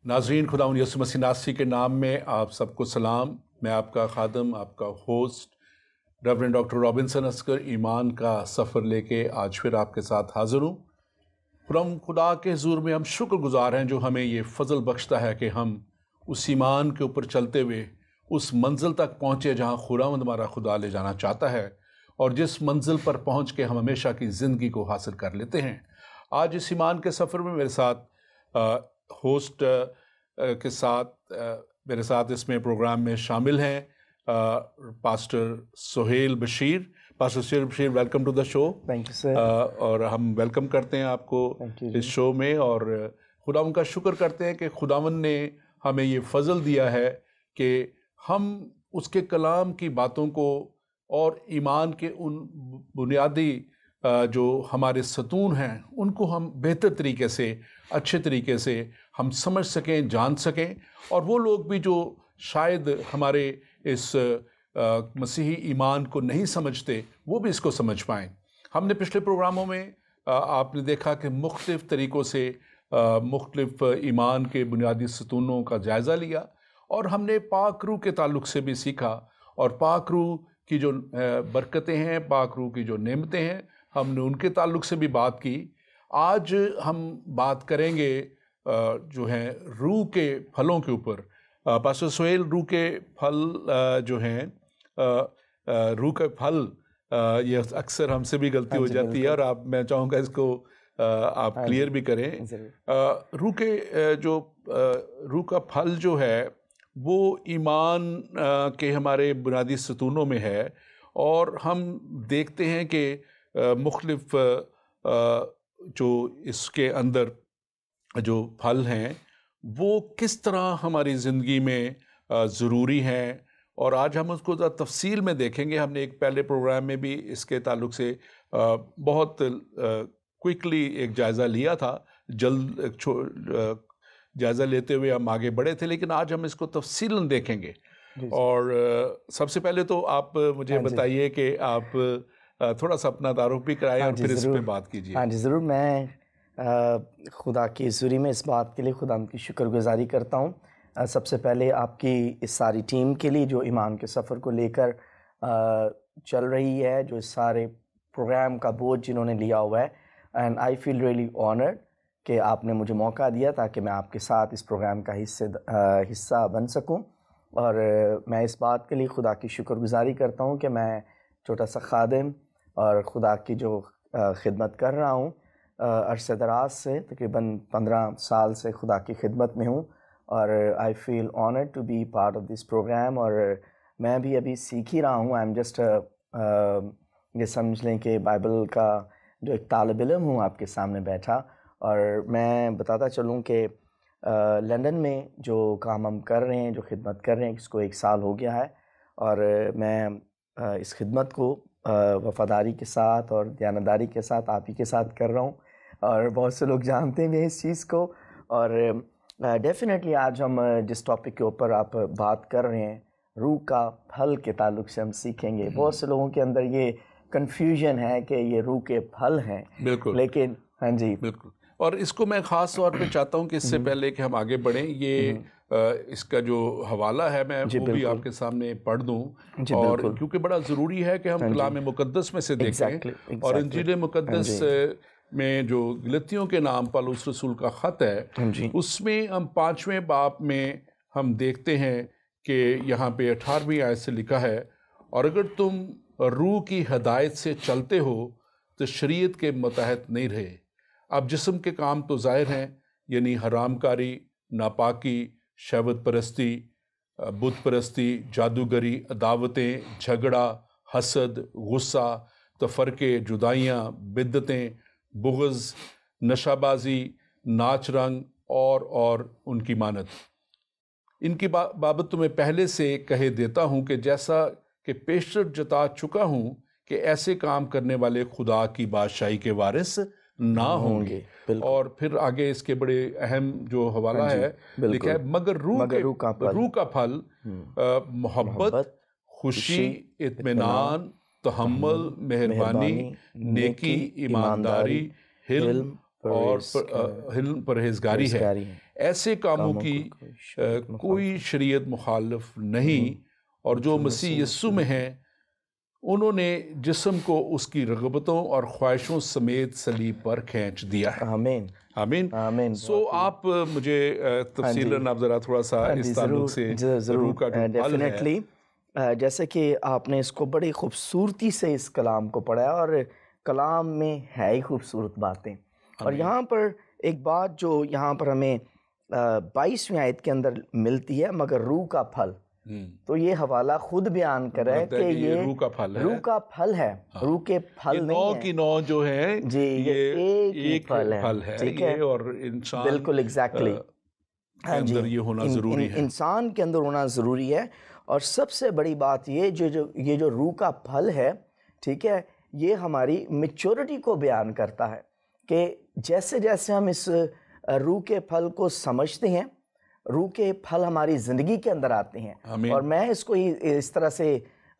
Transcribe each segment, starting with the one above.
नाज़रीन, खुदावंद यीशु मसीह नासरी के नाम में आप सबको सलाम। मैं आपका खादम, आपका host reverend doctor Robinson Askar ईमान का सफ़र लेके आज फिर आपके साथ हाज़िर हूँ। खुदा के हुज़ूर में हम शुक्रगुज़ार हैं जो हमें ये फ़ज़ल बख्शता है कि हम उस ईमान के ऊपर चलते हुए उस मंजिल तक पहुँचे जहाँ खुदावंद हमारा खुदा ले जाना चाहता है, और जिस मंजिल पर पहुँच के हम हमेशा की ज़िंदगी को हासिल कर लेते हैं। आज इस ईमान के सफ़र में मेरे साथ होस्ट के साथ मेरे साथ इसमें प्रोग्राम में शामिल हैं pastor Sohail Bashir. Pastor Sohail Bashir, welcome to the show. Thank you sir. और हम वेलकम करते हैं आपको इस शो में, और खुदावंद का शुक्र करते हैं कि खुदावंद ने हमें ये फ़ज़ल दिया है कि हम उसके कलाम की बातों को और ईमान के उन बुनियादी जो हमारे सतून हैं उनको हम बेहतर तरीके से, अच्छे तरीके से हम समझ सकें, जान सकें, और वो लोग भी जो शायद हमारे इस मसीही ईमान को नहीं समझते वो भी इसको समझ पाएँ। हमने पिछले प्रोग्रामों में आपने देखा कि मुख्तलिफ़ तरीक़ों से मुख्तलिफ़ ईमान के बुनियादी सतूनों का जायज़ा लिया, और हमने पाक रूह के ताल्लुक़ से भी सीखा, और पाक रूह की जो बरकतें हैं, पाक रूह की जो नेमतें हैं, हमने उनके ताल्लुक़ से भी बात की। आज हम बात करेंगे जो हैं रूह के फलों के ऊपर। पास्टर सोहेल, रूह के फल जो हैं, रूह के फल, ये अक्सर हमसे भी गलती हो जाती है, और मैं चाहूँगा इसको आप क्लियर भी करें। रूह के जो रूह का फल जो है वो ईमान के हमारे बुनियादी सतूनों में है, और हम देखते हैं कि मुख्तलिफ़ जो इसके अंदर जो फल हैं वो किस तरह हमारी ज़िंदगी में ज़रूरी हैं, और आज हम उसको तफसील में देखेंगे। हमने एक पहले प्रोग्राम में भी इसके ताल्लुक़ से बहुत क्विकली एक जायज़ा लिया था, जल्द जायज़ा लेते हुए हम आगे बढ़े थे, लेकिन आज हम इसको तफसीलन देखेंगे। और सबसे पहले तो आप मुझे बताइए कि आप थोड़ा सा अपना तारुफ भी कराएं, और फिर इस पे बात कीजिए। हाँ जी, ज़रूर। मैं खुदा की हुज़ूरी में इस बात के लिए खुदा की शुक्रगुज़ारी करता हूँ। सबसे पहले आपकी इस सारी टीम के लिए जो ईमान के सफ़र को लेकर चल रही है, जो इस सारे प्रोग्राम का बोझ जिन्होंने लिया हुआ है, and I feel really honoured कि आपने मुझे मौका दिया ताकि मैं आपके साथ इस प्रोग्राम का हिस्सा बन सकूं। और मैं इस बात के लिए खुदा की शुक्रगुज़ारी करता हूं कि मैं छोटा सा खादिम और खुदा की जो खिदमत कर रहा हूं, अरसे दराज से तकरीबन 15 साल से खुदा की खिदमत में हूं, और I feel honoured to be part of this program. और मैं भी अभी सीख ही रहा हूं। आई एम जस्ट ये समझ लें कि बाइबल का जो एक तालिब इल्म हूँ आपके सामने बैठा। और मैं बताता चलूँ कि लंदन में जो काम हम कर रहे हैं, जो खिदमत कर रहे हैं, इसको 1 साल हो गया है, और मैं इस खिदमत को वफ़ादारी के साथ और दयानतदारी के साथ आप ही के साथ कर रहा हूँ, और बहुत से लोग जानते भी हैं इस चीज़ को। और डेफ़िनेटली आज हम जिस टॉपिक के ऊपर आप बात कर रहे हैं, रूह का फल के ताल्लुक़ से हम सीखेंगे। बहुत से लोगों के अंदर ये कन्फ्यूजन है कि ये रूह के फल हैं। बिल्कुल, लेकिन हाँ जी, बिल्कुल। और इसको मैं ख़ास तौर पे चाहता हूँ कि इससे पहले कि हम आगे बढ़ें, ये इसका जो हवाला है मैं वो भी आपके सामने पढ़ दूँ, और क्योंकि बड़ा ज़रूरी है कि हम कलाम मुक़द्दस में से देखें। और इंजील मुक़द्दस में जो गलतियों के नाम पौलुस रसूल का ख़त है, उसमें हम 5वें बाब में हम देखते हैं कि यहाँ पे 18वीं आयत से लिखा है, और अगर तुम रूह की हदायत से चलते हो तो शरीयत के मुताहत नहीं रहे। अब जिस्म के काम तो ज़ाहिर हैं, यानी हरामकारी, नापाकी, शहवत परस्ती, बुत परस्ती, जादूगरी, अदावतें, झगड़ा, हसद, गुस्सा, तफरके, जुदाइयाँ, बिद्दतें, बुग़्ज़, नशाबाजी, नाच रंग और उनकी मानत। इनकी बाबत तुम्हें पहले से कहे देता हूँ कि जैसा कि पेशर जता चुका हूँ कि ऐसे काम करने वाले खुदा की बादशाही के वारिस ना होंगे। और फिर आगे इसके बड़े अहम जो हवाला है लिखा है, मगर रूह का फल मोहब्बत, खुशी, इत्मीनान, तहम्मुल, मेहरबानी, नेकी, ईमानदारी, हिल्म और परहेजगारी है। ऐसे कामों की कोई शरीयत मुखालिफ नहीं, और जो मसीह यीशु में है उन्होंने जिस्म को उसकी रगबतों और ख्वाहिशों समेत सलीब पर खींच दिया है। आमीन आमीन आमीन। सो आप मुझे तफसीलन आप ज़रा थोड़ा सा इस ताल्लुक से ज़रूर का जो डेफिनेटली, जैसे कि आपने इसको बड़ी खूबसूरती से इस कलाम को पढ़ा, और कलाम में है ही खूबसूरत बातें। और यहाँ पर एक बात जो यहाँ पर हमें 22वीं आयत के अंदर मिलती है, मगर रूह का फल, तो ये हवाला खुद बयान कर रहा है कि ये रूह का फल है, रूह का फल है। हाँ। रूह के फल नहीं है, की नौ जो है जी, ये एक फल है, ठीक है, और इंसान बिल्कुल एग्जैक्टली अंदर ये होना जरूरी है, इंसान के अंदर होना जरूरी है। और सबसे बड़ी बात ये जो रूह का फल है, ठीक है, ये हमारी मैच्योरिटी को बयान करता है कि जैसे जैसे हम इस रूह के फल को समझते हैं, रूह के फल हमारी ज़िंदगी के अंदर आते हैं। और मैं इसको इस तरह से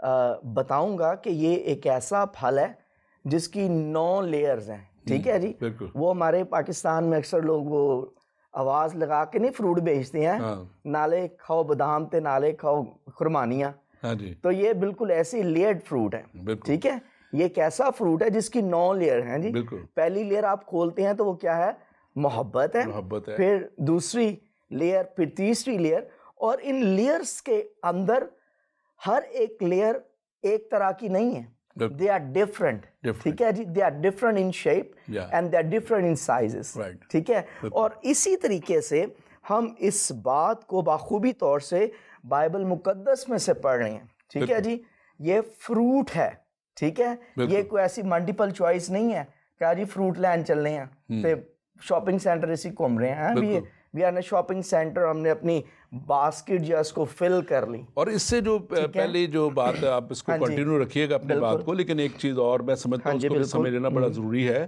बताऊंगा कि ये एक ऐसा फल है जिसकी 9 लेयर्स हैं, ठीक है जी। वो हमारे पाकिस्तान में अक्सर लोग वो आवाज़ लगा के नहीं फ्रूट बेचते हैं, नाले खाओ बादाम ते नाले खाओ खुरमानियाँ। तो ये बिल्कुल ऐसी लेयर्ड फ्रूट है, ठीक है। ये एक ऐसा फ्रूट है जिसकी 9 लेयर हैं जी। पहली लेयर आप खोलते हैं तो वो क्या है? मोहब्बत है। फिर दूसरी लेयर, फिर तीसरी लेयर, और इन लेयर्स के अंदर हर एक लेयर एक तरह की नहीं है, दे आर डिफरेंट, ठीक है जी। They are different in shape and they are different in sizes, ठीक है। और इसी तरीके से हम इस बात को बाखूबी तौर से बाइबल मुकद्दस में से पढ़ रहे हैं, ठीक है जी। ये फ्रूट है, ठीक है। ये कोई ऐसी मल्टीपल चॉइस नहीं है क्या जी फ्रूट लैंड चल रहे हैं तो शॉपिंग सेंटर इसी घूम रहे हैं, वी आर शॉपिंग सेंटर, हमने अपनी बास्केट जो उसको फिल कर ली। और इससे जो पहले जो बात है आप इसको कंटिन्यू रखिएगा अपनी बात को, लेकिन एक चीज़ और मैं समझता हूँ उसको समझ लेना बड़ा ज़रूरी है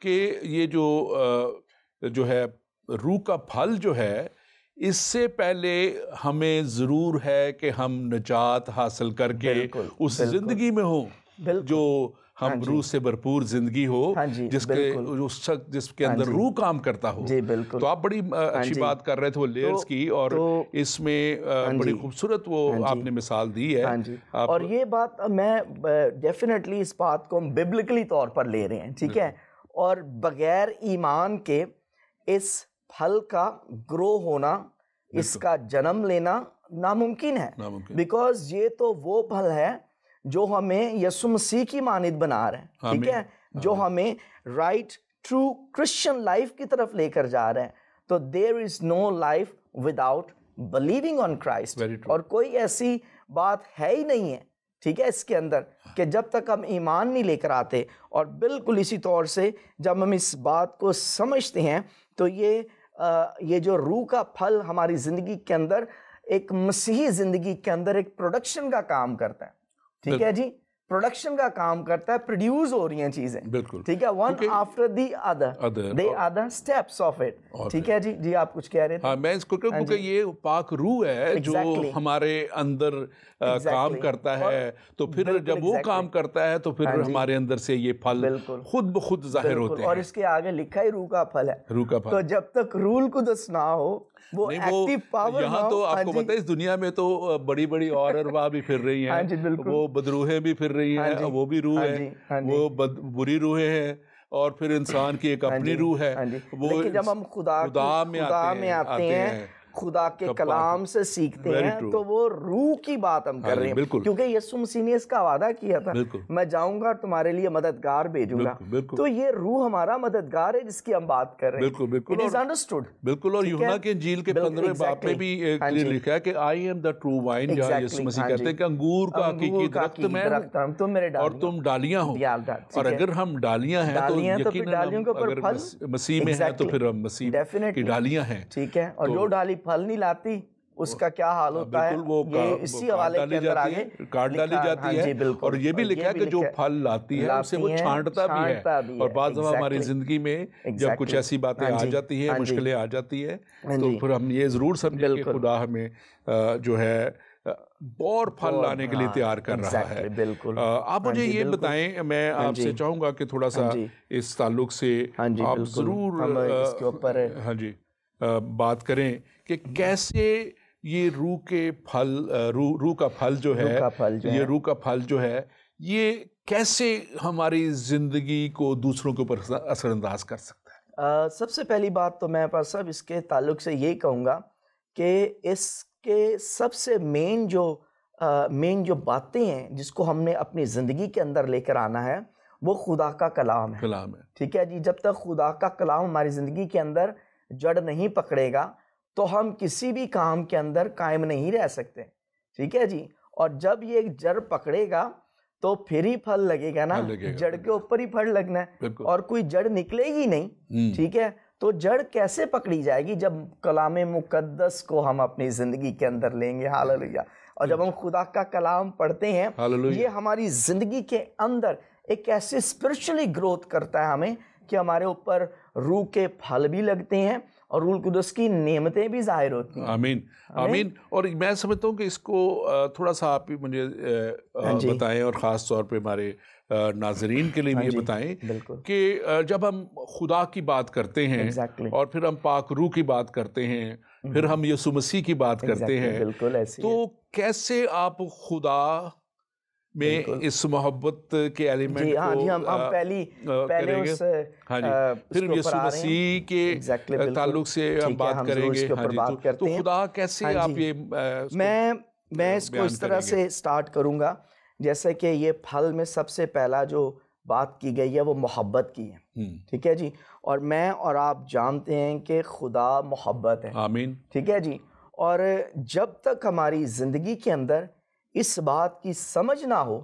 कि ये जो है रूह का फल जो है, इससे पहले हमें ज़रूर है कि हम निजात हासिल करके उस ज़िंदगी में हो जो हम रूह से भरपूर जिंदगी हो, जिसके अंदर रूह काम करता हो। तो आप बड़ी अच्छी बात कर रहे थे वो लेयर्स की, और इसमें बड़ी खूबसूरत वो आपने मिसाल दी है। और ये बात मैं डेफिनेटली इस बात को हम बिब्लिकली तौर पर ले रहे हैं, ठीक है। और बगैर ईमान के इस फल का ग्रो होना, इसका जन्म लेना नामुमकिन है, बिकॉज ये तो वो फल है जो हमें यीशु मसीह की मानिद बना रहे हैं, ठीक है, जो हमें राइट ट्रू क्रिश्चियन लाइफ की तरफ लेकर जा रहे हैं। तो there is no life without believing on Christ, और कोई ऐसी बात है ही नहीं है, ठीक है, इसके अंदर कि जब तक हम ईमान नहीं लेकर आते। और बिल्कुल इसी तौर से जब हम इस बात को समझते हैं तो ये जो रूह का फल हमारी ज़िंदगी के अंदर, एक मसीही ज़िंदगी के अंदर एक प्रोडक्शन का काम करता है, ठीक है जी, प्रोडक्शन का काम करता है, प्रोड्यूस हो रही हैं चीजें, बिल्कुल, ठीक है, one after the other, they are the steps of it, ठीक है जी। जी आप कुछ कह रहे थे? हाँ, मैं इसको कहूँ कि ये पाक रूह है जो हमारे अंदर काम करता है, तो फिर जब वो काम करता है तो फिर हमारे अंदर से ये फल खुद ब खुद जाहिर होते हैं। और इसके आगे लिखा ही रूह का फल है, रूह का फल। तो जब तक रूल कुदस ना हो, वो एक्टिव पावर यहाँ तो आपको पता है इस दुनिया में तो बड़ी बड़ी और अरवाह भी फिर रही हैं, वो बदरूहें भी फिर रही हैं, वो भी रूह है, वो बुरी रूहें हैं, और फिर इंसान की एक अपनी रूह है। वो जब हम खुदा में आते हैं, खुदा के कलाम से सीखते हैं, तो वो रूह की बात हम कर रहे हैं, क्योंकि यीशु मसीह ने इसका वादा किया था, मैं जाऊंगा तुम्हारे लिए मददगार भेजूंगा। तो ये रूह हमारा मददगार है जिसकी हम बात कर रहे हैं। इट इज अंडरस्टूड, बिल्कुल। और यूहन्ना के इंजील के 15वें बाब में भी क्लियर लिखा है कि I am the true wine, जहाँ यीशु मसीह कहते हैं कि अंगूर का हकीकी दरख्त मैं हूं, तुम मेरे और तुम डालियां हो। और अगर हम डालियां हैं तो यकीनन अगर मसीह में है तो फिर हम मसीह की डालियां हैं, ठीक है। और जो डाली फल नहीं लाती उसका क्या हाल होता है, ये इसी हवाले के अंदर आगे काट डाली जाती है। और ये भी लिखा है कि जो फल लाती है उसे वो छांटता भी है। और बाज़ दफ़ा हमारी जिंदगी में जब कुछ ऐसी बातें आ जाती है, मुश्किलें आ जाती है, तो फिर हम ये ज़रूर समझें कि खुदा हमें जो है और फल लाने के लिए तैयार कर रहा है। बिल्कुल। आप मुझे ये बताएं, मैं आपसे चाहूँगा कि थोड़ा सा इस ताल्लुक से आप ज़रूर इसके ऊपर बात करें कि कैसे ये रूह के फल, रूह का फल जो है, ये रूह का फल जो है, ये कैसे हमारी ज़िंदगी को दूसरों के ऊपर असरअंदाज कर सकता है? सबसे पहली बात तो मैं पास साहब इसके ताल्लुक से यही कहूँगा कि इसके सबसे मेन जो बातें हैं जिसको हमने अपनी ज़िंदगी के अंदर लेकर आना है, वो खुदा का कलाम है। ठीक है जी। जब तक खुदा का कलाम हमारी ज़िंदगी के अंदर जड़ नहीं पकड़ेगा तो हम किसी भी काम के अंदर कायम नहीं रह सकते। ठीक है जी। और जब ये जड़ पकड़ेगा तो फिर ही फल लगेगा ना, जड़ के ऊपर ही फल लगना है, और कोई जड़ निकलेगी नहीं। ठीक है। तो जड़ कैसे पकड़ी जाएगी? जब कलाम मुकद्दस को हम अपनी जिंदगी के अंदर लेंगे। हालेलुया। और जब हम खुदा का कलाम पढ़ते हैं, ये हमारी जिंदगी के अंदर एक ऐसे स्पिरिचुअली ग्रोथ करता है हमें कि हमारे ऊपर रूह के फल भी लगते हैं और रूह कुदस की नेमतें भी जाहिर होती हैं। आमीन, आमीन। और मैं समझता हूँ कि इसको थोड़ा सा आप मुझे बताएं, और ख़ास तौर पे हमारे नाज़रीन के लिए भी ये बताएं कि जब हम खुदा की बात करते हैं और फिर हम पाक रूह की बात करते हैं, फिर हम यीशु मसीह की बात करते हैं, तो कैसे आप खुदा में इस मोहब्बत के एलिमेंट को हम पहले उस फिर यीशु मसीह के ताल्लुक से हम बात करेंगे। तो खुदा कैसे आप ये मैं इसको इस तरह से स्टार्ट करूंगा, जैसे कि ये फल में सबसे पहला जो बात की गई है वो मोहब्बत की है। ठीक है जी। और मैं और आप जानते हैं कि खुदा मोहब्बत है। आमीन। ठीक है जी। और जब तक हमारी ज़िंदगी के अंदर इस बात की समझ ना हो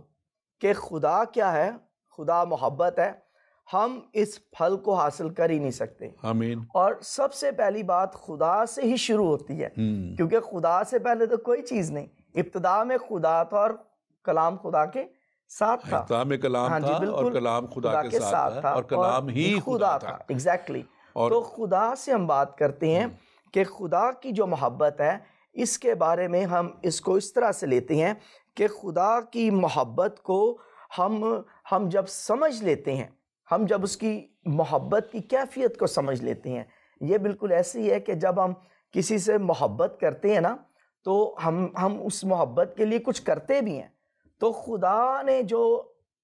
कि खुदा क्या है, खुदा मोहब्बत है, हम इस फल को हासिल कर ही नहीं सकते। आमीन। और सबसे पहली बात खुदा से ही शुरू होती है, क्योंकि खुदा से पहले तो कोई चीज़ नहीं। इब्तिदा में खुदा था और कलाम खुदा के साथ था। इब्तिदा में कलाम था और कलाम खुदा के साथ था और कलाम ही खुदा था। एग्जैक्टली। तो खुदा से हम बात करते हैं कि खुदा की जो मोहब्बत है, इसके बारे में हम इसको इस तरह से लेते हैं कि खुदा की मोहब्बत को हम जब समझ लेते हैं, हम जब उसकी मोहब्बत की कैफियत को समझ लेते हैं, ये बिल्कुल ऐसी है कि जब हम किसी से मोहब्बत करते हैं ना, तो हम उस मोहब्बत के लिए कुछ करते भी हैं। तो खुदा ने जो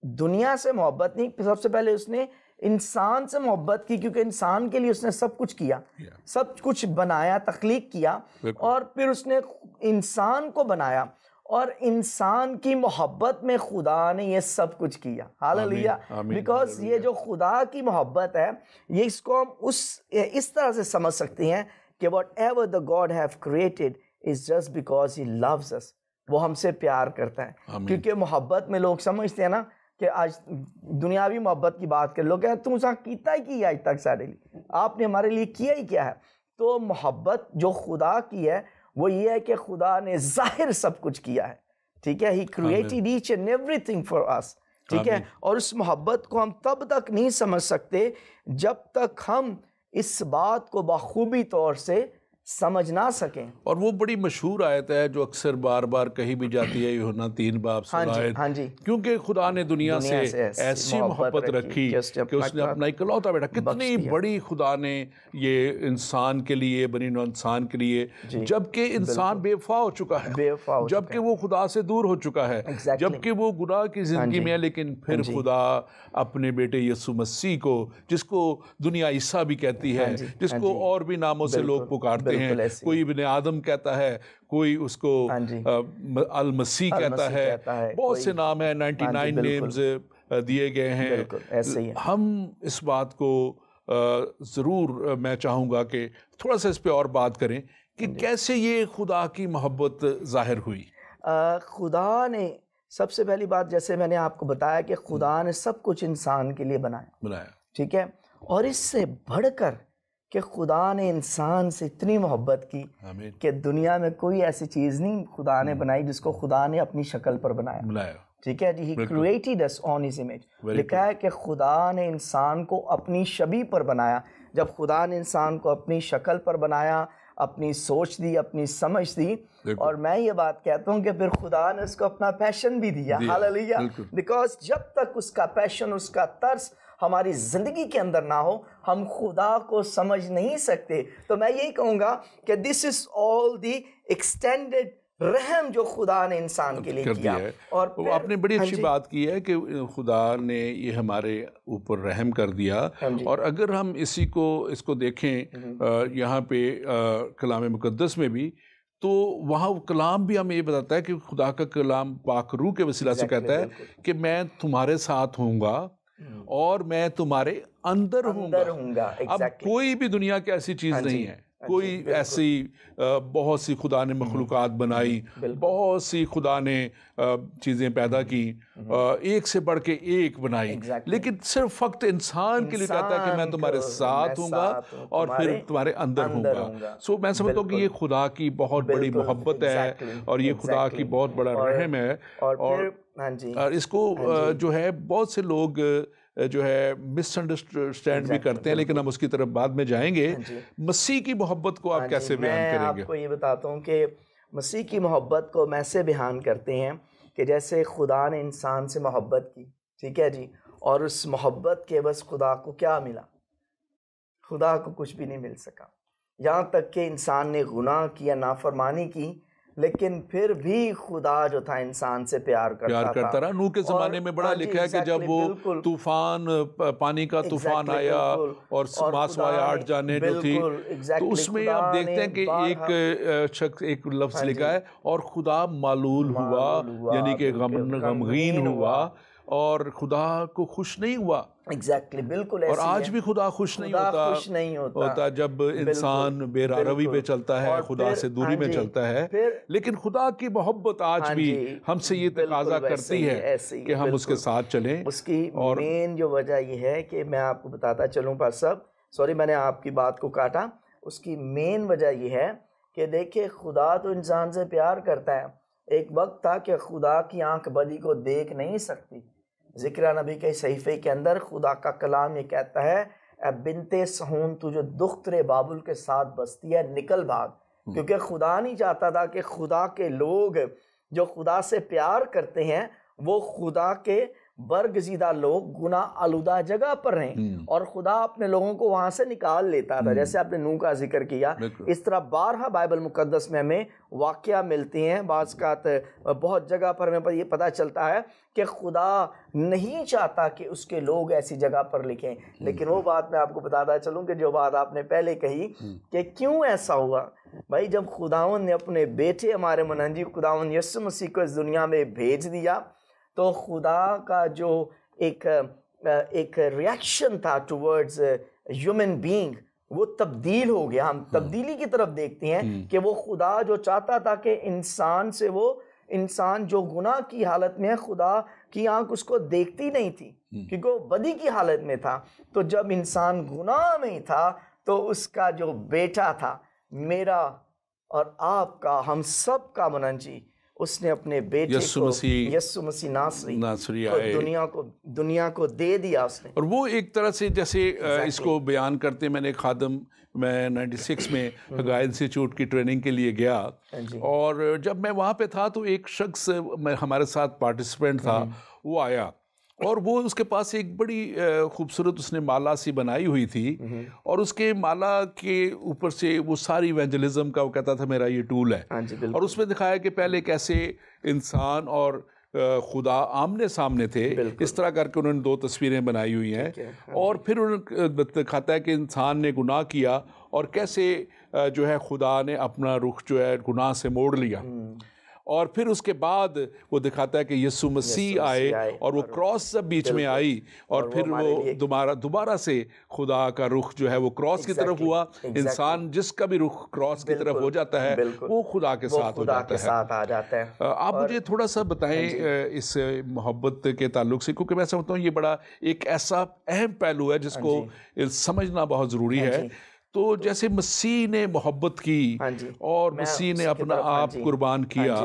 दुनिया से मोहब्बत नहीं, सबसे पहले उसने इंसान से मोहब्बत की, क्योंकि इंसान के लिए उसने सब कुछ किया, सब कुछ बनाया, तख्लीक किया, और फिर उसने इंसान को बनाया, और इंसान की मोहब्बत में खुदा ने ये सब कुछ किया। हालेलुया। बिकॉज ये जो खुदा की मोहब्बत है, ये इसको हम इस तरह से समझ सकते हैं कि whatever the God have created is just because he loves us। वो हमसे प्यार करता है। क्योंकि मोहब्बत में लोग समझते हैं ना कि आज दुनियावी मोहब्बत की बात कर, लोग कहते हैं तुम सा कीता ही की आज तक सारे लिए, आपने हमारे लिए किया ही क्या है। तो मोहब्बत जो खुदा की है वो ये है कि खुदा ने जाहिर सब कुछ किया है। ठीक है। He created each and everything for us. ठीक है। और उस मोहब्बत को हम तब तक नहीं समझ सकते जब तक हम इस बात को बखूबी तौर से समझ ना सकें। और वो बड़ी मशहूर आयत है जो अक्सर बार बार कही भी जाती है, यूहन्ना 3:16। हाँ जी। क्योंकि खुदा ने दुनिया से ऐसी मोहब्बत रखी कि उसने अपना इकलौता बेटा, कितनी बड़ी खुदा ने ये इंसान के लिए, बनी नौ इंसान के लिए, जबकि इंसान बेवफा हो चुका है, जबकि वो खुदा से दूर हो चुका है, जबकि वो गुनाह की जिंदगी में है, लेकिन फिर खुदा अपने बेटे यीशु मसीह को, जिसको दुनिया ईसा भी कहती है, जिसको और भी नामों से लोग पुकारते हैं, कोई इब्ने आदम कहता है, कोई उसको अल मसीह कहता है, बहुत से नाम है, 99 नेम्स दिए गए हैं। हम इस बात को ज़रूर, मैं चाहूँगा कि थोड़ा सा इस पे और बात करें कि कैसे ये खुदा की मोहब्बत जाहिर हुई। खुदा ने सबसे पहली बात, जैसे मैंने आपको बताया कि खुदा ने सब कुछ इंसान के लिए बनाया। ठीक है। और इससे बढ़कर कि खुदा ने इंसान से इतनी मोहब्बत की कि दुनिया में कोई ऐसी चीज़ नहीं खुदा ने बनाई जिसको खुदा ने अपनी शक्ल पर बनाया। ठीक है जी। He created us on his image. लिखा है कि खुदा ने इंसान को अपनी शबीह पर बनाया। जब खुदा ने इंसान को अपनी शक्ल पर बनाया, अपनी सोच दी, अपनी समझ दी, और मैं ये बात कहता हूँ कि फिर खुदा ने उसको अपना पैशन भी दिया। हालेलुया। बिकॉज जब तक उसका पैशन, उसका तर्स हमारी जिंदगी के अंदर ना हो, हम खुदा को समझ नहीं सकते। तो मैं यही कहूँगा कि this is all the extended रहम जो खुदा ने इंसान के लिए किया है। और वो आपने बड़ी अच्छी बात की है कि खुदा ने ये हमारे ऊपर रहम कर दिया। और अगर हम इसको देखें यहाँ पे कलाम मुकद्दस में भी, तो वहाँ कलाम भी हमें ये बताता है कि खुदा का कलाम पाक रूह के वसीला से कहता है कि मैं तुम्हारे साथ होऊंगा और मैं तुम्हारे अंदर होऊंगा। अब कोई भी दुनिया की ऐसी चीज़ नहीं है, कोई ऐसी बहुत सी खुदा ने मखलूक़ात बनाई, बहुत सी खुदा ने चीज़ें पैदा की, एक से बढ़ के एक बनाई, लेकिन सिर्फ फक्त इंसान के लिए कहता है कि मैं तुम्हारे साथ हूँगा और फिर तुम्हारे अंदर हूँगा। सो मैं समझता हूँ कि ये खुदा की बहुत बड़ी मोहब्बत है और ये खुदा की बहुत बड़ा रहम है। और इसको जो है बहुत से लोग जो है मिसअंडरस्टैंड भी करते हैं, लेकिन हम उसकी तरफ बाद में जाएंगे। मसीह की मोहब्बत को आप कैसे बयान करेंगे? मैं आपको ये बताता हूँ कि मसीह की मोहब्बत को मैं ऐसे बयान करते हैं कि जैसे खुदा ने इंसान से मोहब्बत की, ठीक है जी, और उस मोहब्बत के बस खुदा को क्या मिला? खुदा को कुछ भी नहीं मिल सका। यहाँ तक कि इंसान ने गुनाह किया, नाफरमानी की, लेकिन फिर भी खुदा जो था इंसान से प्यार करता रहा। नूह के ज़माने में बड़ा लिखा है कि जब वो तूफान, पानी का तूफान आया और मासवाए 8 जाने जो थी, तो उसमें आप देखते हैं कि एक शख्स, एक लफ्ज़ लिखा है, और खुदा मालूल हुआ, यानी कि गमगीन हुआ और खुदा को खुश नहीं हुआ। बिल्कुल। और आज भी खुदा खुश नहीं होता जब इंसान बेरारवी पे चलता है, खुदा से दूरी में चलता है। लेकिन खुदा की मोहब्बत आज भी हमसे ये तकाजा करती है कि हम उसके साथ चलें। उसकी मेन जो वजह ये है कि मैं आपको बताता चलूँ पर सब, सॉरी मैंने आपकी बात को काटा। उसकी मेन वजह ये है कि देखिए खुदा तो इंसान से प्यार करता है। एक वक्त था कि खुदा की आंख बदी को देख नहीं सकती। ज़िक्र नबी के सहीफे के अंदर खुदा का कलाम ये कहता है, ए बिनते सहून तू जो दुख्तरे बाबुल के साथ बसती है, निकल भाग। क्योंकि खुदा नहीं चाहता था कि खुदा के लोग जो खुदा से प्यार करते हैं वो खुदा के बरगजीदा लोग गुनाह आलूदा जगह पर रहें, और खुदा अपने लोगों को वहां से निकाल लेता था। जैसे आपने नूह का जिक्र किया, इस तरह बारहा बाइबल मुकद्दस में हमें वाक़या मिलते हैं। बाज़ बहुत जगह पर हमें ये पता चलता है कि खुदा नहीं चाहता कि उसके लोग ऐसी जगह पर लिखें। लेकिन वो बात मैं आपको बताता चलूँ कि जो बात आपने पहले कही कि क्यों ऐसा हुआ। भाई जब खुदावंद ने अपने बेटे हमारे मुनजी खुदावंद यीशु मसीह को इस दुनिया में भेज दिया, तो खुदा का जो एक रिएक्शन था टुवर्ड्स ह्यूमन बीइंग, वो तब्दील हो गया। हम तब्दीली की तरफ देखते हैं कि वो खुदा जो चाहता था कि इंसान जो गुनाह की हालत में है, खुदा की आंख उसको देखती नहीं थी क्योंकि वो बदी की हालत में था। तो जब इंसान गुनाह में था तो उसका जो बेटा था, मेरा और आपका, हम सब का मुनजी, उसने अपने बेटे यीशु मसीह नासरी को दुनिया को दे दिया उसने। और वो एक तरह से जैसे इसको बयान करते, मैंने खादम, मैं 96 में हगाय इंस्टीट्यूट की ट्रेनिंग के लिए गया, और जब मैं वहाँ पे था तो एक शख्स हमारे साथ पार्टिसिपेंट था, वो आया और वो उसके पास एक बड़ी खूबसूरत उसने माला सी बनाई हुई थी, और उसके माला के ऊपर से वो सारी इवेंजलिज्म का, वो कहता था मेरा ये टूल है। और उसमें दिखाया कि पहले कैसे इंसान और खुदा आमने सामने थे, इस तरह करके उन्होंने 2 तस्वीरें बनाई हुई हैं। और फिर उन्होंने दिखाता है कि इंसान ने गुनाह किया और कैसे जो है खुदा ने अपना रुख जो है गुनाह से मोड़ लिया। और फिर उसके बाद वो दिखाता है कि यीशु मसीह आए और वो क्रॉस सब बीच में आई, और फिर वो दोबारा से खुदा का रुख जो है वो क्रॉस की तरफ हुआ। इंसान जिसका भी रुख क्रॉस की तरफ हो जाता है वो खुदा के साथ हो जाता है। आप मुझे थोड़ा सा बताएं इस मोहब्बत के ताल्लुक से, क्योंकि मैं समझता हूँ ये बड़ा एक ऐसा अहम पहलू है जिसको समझना बहुत ज़रूरी है। तो जैसे मसीह ने मोहब्बत की और मसीह ने अपना आप कुर्बान किया,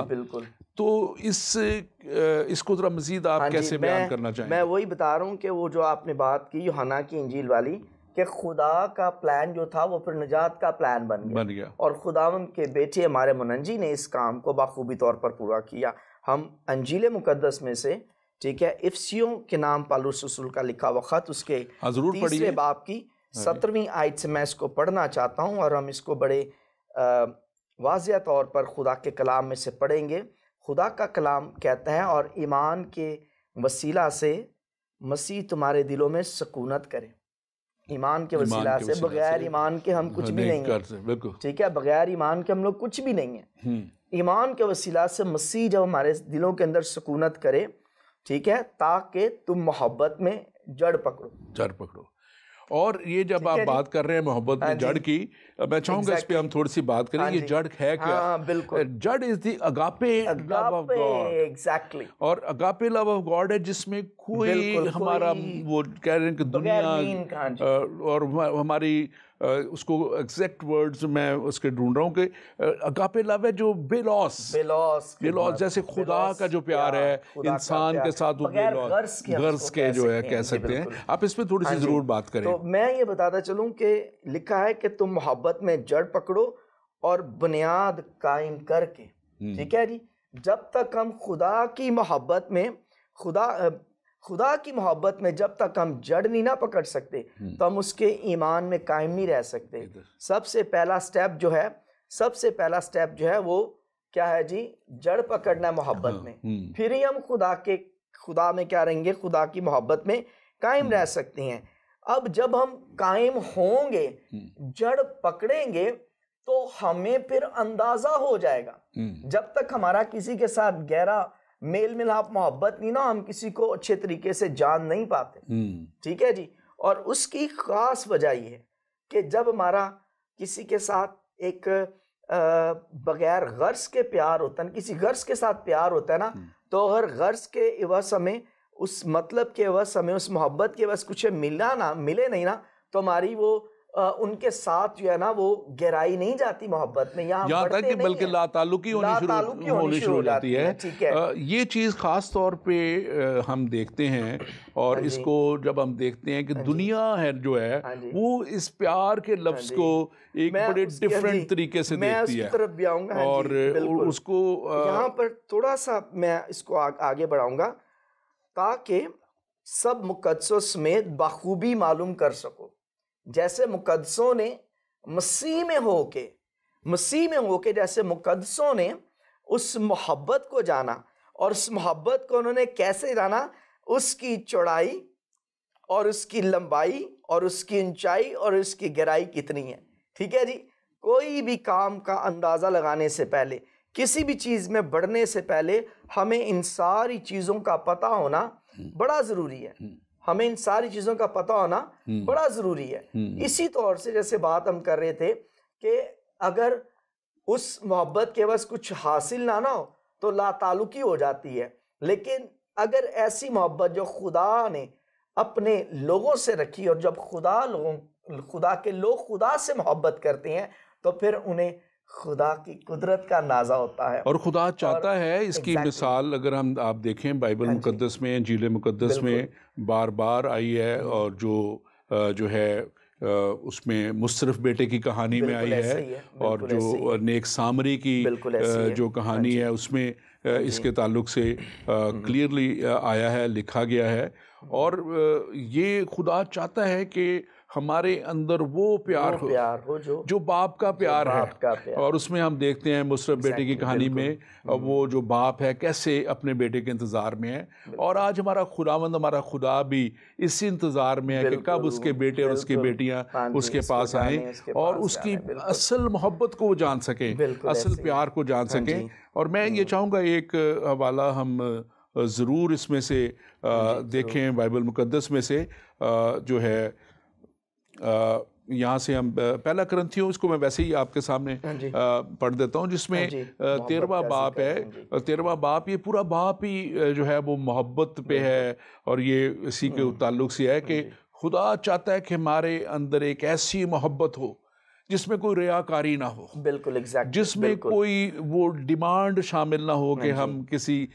तो इसको जरा मजीद आप कैसे बयान करना चाहेंगे? मैं वही बता रहा हूँ कि वो जो आपने बात की यूहन्ना की इंजील वाली, कि खुदा का प्लान जो था वो फिर निजात का प्लान बन गया और खुदावंद के बेटे हमारे मुनज्जी ने इस काम को बाखूबी तौर पर पूरा किया। हम अंजील मुकद्दस में से, ठीक है, इफ्सियों के नाम पौलुस रसूल का लिखा हुआ खत उसके 3 बाब की 17वीं आयत से मैं इसको पढ़ना चाहता हूँ और हम इसको बड़े वाज़िया तौर पर खुदा के कलाम में से पढ़ेंगे। खुदा का कलाम कहता है, और ईमान के वसीला से मसीह तुम्हारे दिलों में सुकूनत करे। ईमान के वसीला से, बगैर ईमान के हम कुछ भी नहीं हैं, ठीक है, बगैर ईमान के हम लोग कुछ भी नहीं हैं। ईमान के वसीला से मसीह जब हमारे दिलों के अंदर सुकूनत करे, ठीक है, ताकि तुम मोहब्बत में जड़ पकड़ो। और ये जब आप बात कर रहे हैं मोहब्बत में जड़ की, मैं चाहूंगा इस पे हम थोड़ी सी बात करें। ये जड़ है क्या? बिल्कुल, जड़ is the agape love of God. Exactly. और अगापे लव ऑफ गॉड है जिसमें कोई हमारा वो कह रहे हैं कि दुनिया और हमारी उसको एग्जैक्ट वर्ड्स मैं उसके ढूंढ रहा हूँ कि अगापे लव है जो बेलॉस, जैसे खुदा का जो प्यार है इंसान के साथ, वो बेलॉस गर्ज के जो है कह सकते हैं। आप इस पे थोड़ी सी जरूर बात करें। तो मैं ये बताता चलूं कि लिखा है कि तुम मोहब्बत में जड़ पकड़ो और बुनियाद कायम करके, ठीक है जी। जब तक हम खुदा की मोहब्बत में जब तक हम जड़ नहीं ना पकड़ सकते तो हम उसके ईमान में कायम नहीं रह सकते। सबसे पहला स्टेप जो है वो क्या है जी? जड़ पकड़ना मोहब्बत में। फिर ही हम खुदा में क्या रहेंगे? खुदा की मोहब्बत में कायम रह सकते हैं। अब जब हम कायम होंगे, जड़ पकड़ेंगे, तो हमें फिर अंदाजा हो जाएगा। जब तक हमारा किसी के साथ गहरा मेल मिलाप मोहब्बत नहीं ना, हम किसी को अच्छे तरीके से जान नहीं पाते, ठीक है जी। और उसकी खास वजह ये है कि जब हमारा किसी के साथ एक बगैर गर्ज के प्यार होता है, किसी गर्ज के साथ प्यार होता है ना, तो अगर गर्ज के एवज हमें, उस मतलब के एवज हमें, उस मोहब्बत के एवज कुछ मिले नहीं ना, तो हमारी वो उनके साथ जो है ना वो गहराई नहीं जाती मोहब्बत में, यहाँ तक कि बल्कि लाताल्लुकी होनी शुरू हो जाती है। ठीक है, ये चीज़ खास तौर पे हम देखते हैं। और इसको जब हम देखते हैं कि दुनिया है जो है वो इस प्यार के लफ्ज़ को एक बड़े डिफरेंट तरीके से देखती है। तरफ भी आऊंगा और उसको यहाँ पर थोड़ा सा मैं इसको आगे बढ़ाऊंगा ताकि सब मुकद्दसों समेत बाखूबी मालूम कर सको। जैसे मुकद्दसों ने मसीह में होके जैसे मुकद्दसों ने उस मोहब्बत को जाना, और उस मोहब्बत को उन्होंने कैसे जाना? उसकी चौड़ाई और उसकी लंबाई और उसकी ऊंचाई और उसकी गहराई कितनी है, ठीक है जी। कोई भी काम का अंदाज़ा लगाने से पहले, किसी भी चीज़ में बढ़ने से पहले हमें इन सारी चीज़ों का पता होना बड़ा ज़रूरी है। बड़ा ज़रूरी है। इसी तौर से जैसे बात हम कर रहे थे कि अगर उस मोहब्बत के बस कुछ हासिल ना हो तो लाताल्लुकी हो जाती है। लेकिन अगर ऐसी मोहब्बत जो खुदा ने अपने लोगों से रखी, और जब खुदा के लोग खुदा से मोहब्बत करते हैं तो फिर उन्हें खुदा की कुदरत का अंदाजा होता है। और खुदा चाहता है, इसकी मिसाल अगर आप देखें बाइबल मुकद्दस में, इंजील मुकद्दस में बार बार आई है, और जो है उसमें मुसरफ बेटे की कहानी में आई है, और जो नेक सामरी की जो कहानी है उसमें इसके ताल्लुक से क्लियरली आया है, लिखा गया है। और ये खुदा चाहता है कि हमारे अंदर वो प्यार हो जो बाप का प्यार है। और उसमें हम देखते हैं मुसरफ बेटे की कहानी में वो जो बाप है कैसे अपने बेटे के इंतज़ार में है। और आज हमारा खुदा भी इसी इंतज़ार में है कि कब उसके बेटे और उसकी बेटियां उसके पास आएँ और उसकी असल मोहब्बत को वो जान सकें, असल प्यार को जान सकें। और मैं ये चाहूँगा एक हवाला हम ज़रूर इसमें से देखें बाइबल मुकद्दस में से, जो है यहाँ से हम पहला करंथियों, उसको मैं वैसे ही आपके सामने पढ़ देता हूँ, जिसमें 13वां बाप है। 13वां बाप, ये पूरा बाप ही जो है वो मोहब्बत पे है। और ये इसी के ताल्लुक से है कि खुदा चाहता है कि हमारे अंदर एक ऐसी मोहब्बत हो जिसमें कोई रियाकारी ना हो, बिल्कुल एग्जैक्ट, जिसमें कोई वो डिमांड शामिल ना हो कि हम किसी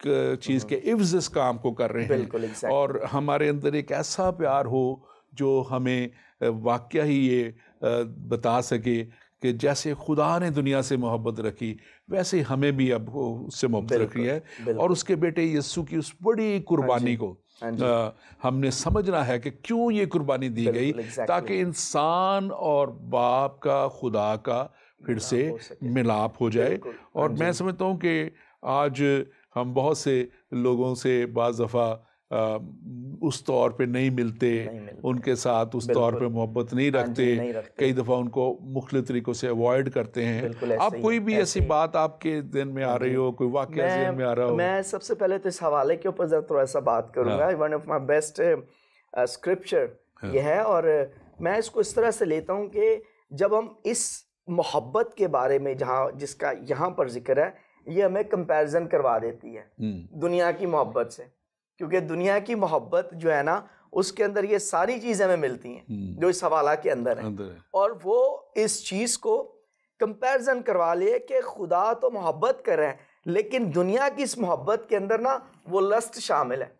चीज़ के इव्ज़ इस काम को कर रहे हैं। और हमारे अंदर एक ऐसा प्यार हो जो हमें वाकया ही ये बता सके कि जैसे खुदा ने दुनिया से मोहब्बत रखी वैसे हमें भी अब उससे मोहब्बत रखी है, और उसके बेटे यीशु की उस बड़ी कुर्बानी को हमने समझना है कि क्यों ये कुर्बानी दी गई, ताकि इंसान और बाप का, खुदा का फिर से मिलाप हो जाए। और मैं समझता हूँ कि आज हम बहुत से लोगों से बाज़ दफ़ा उस तौर पे नहीं मिलते, उनके साथ उस तौर पे मोहब्बत नहीं रखते, कई दफ़ा उनको मुख्तलिफ तरीक़ों से अवॉइड करते हैं। आप कोई भी ऐसी बात आपके दिन में आ रही हो, कोई वाक़या ज़हन में आ रहा हो? मैं सबसे पहले तो इस हवाले के ऊपर थोड़ा सा बात करूँगा। One of my best scripture ये है, और मैं इसको इस तरह से लेता हूँ कि जब हम इस मोहब्बत के बारे में जिसका यहाँ पर जिक्र है, ये हमें कंपैरिजन करवा देती है दुनिया की मोहब्बत से, क्योंकि दुनिया की मोहब्बत जो है ना, उसके अंदर ये सारी चीज़ें हमें मिलती हैं जो इस हवाला के अंदर है, और वो इस चीज़ को कंपैरिजन करवा ले कि खुदा तो मोहब्बत कर रहे हैं, लेकिन दुनिया की इस मोहब्बत के अंदर ना वो लस्ट शामिल है।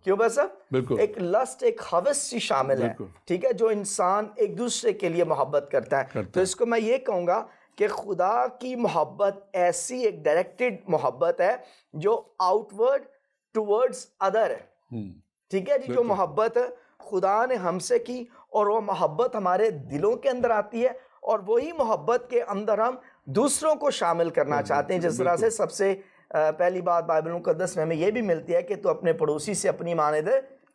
क्यों बसा? एक लस्ट, एक हवस सी शामिल है, ठीक है, जो इंसान एक दूसरे के लिए मोहब्बत करता है। तो इसको मैं ये कहूँगा कि खुदा की मोहब्बत ऐसी एक डायरेक्टेड मोहब्बत है जो आउटवर्ड टुवर्ड्स अदर है, ठीक है जी। जो मोहब्बत खुदा ने हमसे की और वो मोहब्बत हमारे दिलों के अंदर आती है, और वही मोहब्बत के अंदर हम दूसरों को शामिल करना चाहते हैं। जिस तरह से सबसे पहली बात बाइबल मुकद्दस में हमें ये भी मिलती है कि तू अपने पड़ोसी से अपनी मानद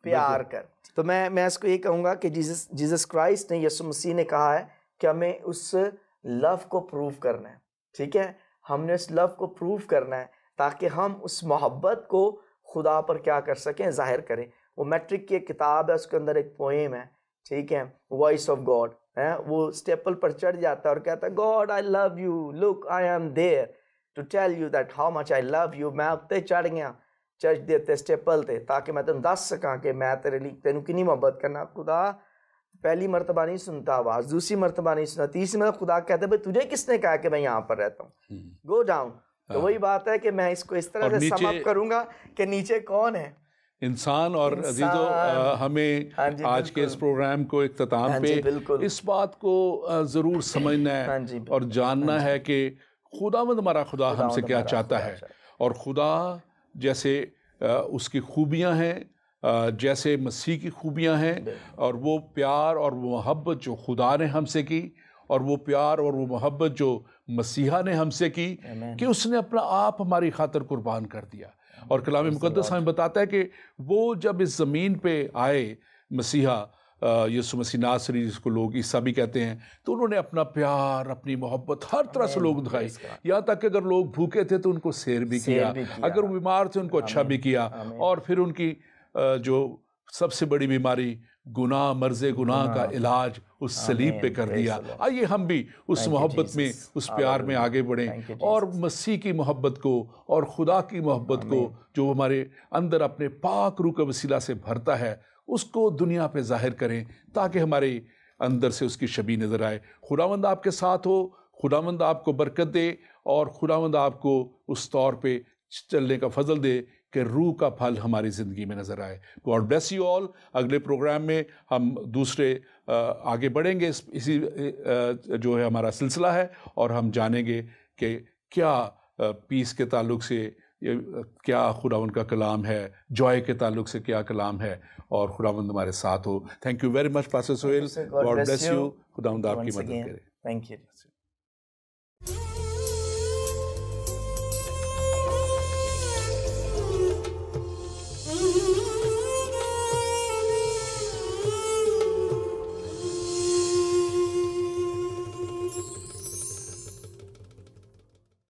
प्यार कर। तो मैं इसको ये कहूँगा कि जीसस क्राइस्ट ने, यीशु मसीह ने कहा है कि हमें उस लव को प्रूव करना है, ठीक है, हमने उस लव को प्रूव करना है ताकि हम उस मोहब्बत को खुदा पर क्या कर सकें, जाहिर करें। वो मैट्रिक की एक किताब है, उसके अंदर एक पोएम है, ठीक है, वॉइस ऑफ गॉड है, वो स्टेपल पर चढ़ जाता है और कहता है, God I love you, look I am there to tell you that how much I love you. मैं उत्ते चढ़ गया चर्च दे उत्ते स्टेपल ते, ताकि मैं तेन दस सका कि मैं तेरे लिए तेन कितनी मोहब्बत करना। खुदा पहली मरतबा नहीं सुनता आवाज़, दूसरी मरतबा नहीं सुना, तीसरी मरतबा खुदा कहते भाई तुझे किसने कहा कि मैं यहाँ पर रहता हूँ, गो डाउन। तो वही बात है कि मैं इसको इस तरह से समाप्त करूँगा कि नीचे कौन है इंसान। और अजीजों, हमें आज के इस प्रोग्राम को इख्तिताम पे इस बात को ज़रूर समझना है और जानना है कि खुदावंद हमारा खुदा हमसे क्या चाहता है, और खुदा जैसे उसकी खूबियाँ हैं, जैसे मसीह की खूबियाँ हैं, और वो प्यार और वो मोहब्बत जो खुदा ने हमसे की, और वो प्यार और वो मोहब्बत जो मसीहा ने हमसे की, कि उसने अपना आप हमारी खातिर कुर्बान कर दिया। और कलाम मुकद्दस हमें बताता है कि वो जब इस ज़मीन पे आए, मसीहा यीशु मसीह नासरी, जिसको लोग ईसा भी कहते हैं, तो उन्होंने अपना प्यार, अपनी मोहब्बत हर तरह से लोग दिखाई। यहाँ तक कि अगर लोग भूखे थे तो उनको सैर भी किया, अगर वो बीमार थे उनको अच्छा भी किया, और फिर उनकी जो सबसे बड़ी बीमारी गुनाह, मर्ज़े गुनाह का इलाज उस सलीब पे कर दिया। आइए हम भी उस मोहब्बत में, उस प्यार में आगे बढ़ें, और मसीह की मोहब्बत को और खुदा की मोहब्बत को जो हमारे अंदर अपने पाक रूह के वसीला से भरता है, उसको दुनिया पे जाहिर करें, ताकि हमारे अंदर से उसकी शबीह नज़र आए। खुदावंद आपके साथ हो, खुदावंद आपको बरकत दे, और खुदावंद आपको उस तौर पे चलने का फजल दे कि रूह का फल हमारी ज़िंदगी में नज़र आए। God bless you all. अगले प्रोग्राम में हम दूसरे आगे बढ़ेंगे, इसी जो है हमारा सिलसिला है, और हम जानेंगे कि क्या पीस के ताल्लुक से क्या खुदावंद का कलाम है, जॉय के ताल्लुक से क्या कलाम है, और खुदावंद हमारे साथ हो। Thank you very much pastor Sohail. God bless you. खुदावंद आपकी मदद करे। Thank you.